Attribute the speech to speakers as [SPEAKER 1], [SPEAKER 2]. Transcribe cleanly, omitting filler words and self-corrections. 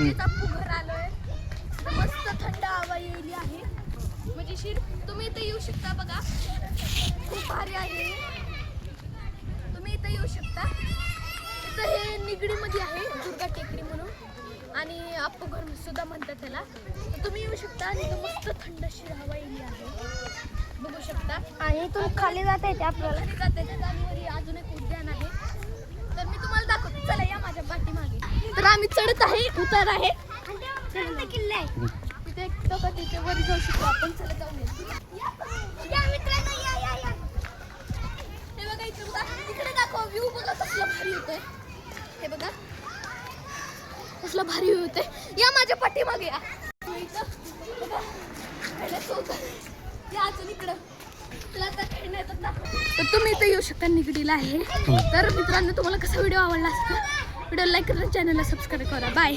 [SPEAKER 1] तेच आपण घर आलोय. मस्त थंड हवा येईल आहे. म्हणजे तुम्ही इथे येऊ शकता बघा. खूप भारी आहे. तुम्ही इथे येऊ शकता. इथं हे निगडीमध्ये आहे दुर्गा टेकडी म्हणून आणि आपू घर सुद्धा म्हणतात त्याला. तर तुम्ही येऊ शकता आणि इथं मस्त थंडशीर हवा येईल आहे. बघू शकता.
[SPEAKER 2] आणि तू खाली जाता येते आपल्याला.
[SPEAKER 1] खाली जाता येते आणि वर अजून एक उद्यान आहे. तर मी तुम्हाला दाखवते. चला या माझ्या पाठीमागे. तर आम्ही चढत आहे, उतार आहे.
[SPEAKER 2] किल्ले आहे.
[SPEAKER 1] तिथे एक टोका तिथे वर जाऊ शकतो आपण. चला जाऊन
[SPEAKER 2] या मित्रांनो या या या.
[SPEAKER 1] हे बघा इथे बघा. तिकडे दाखव व्ह्यू बघा कसला भारी होतोय. हे बघा कसला भारी होतोय. या माझ्या पाठीमागे या. इथं बघा खेळायचं होतं. या अजून इकडं. तुला आता खेळणं येतात ना. तर तुम्ही इथे येऊ शकता. निगडीला आहे. तर मित्रांनो तुम्हाला कसा व्हिडिओ आवडला असेल व्हिडिओ लाईक करा, चॅनलला सबस्क्राईब करा. बाय.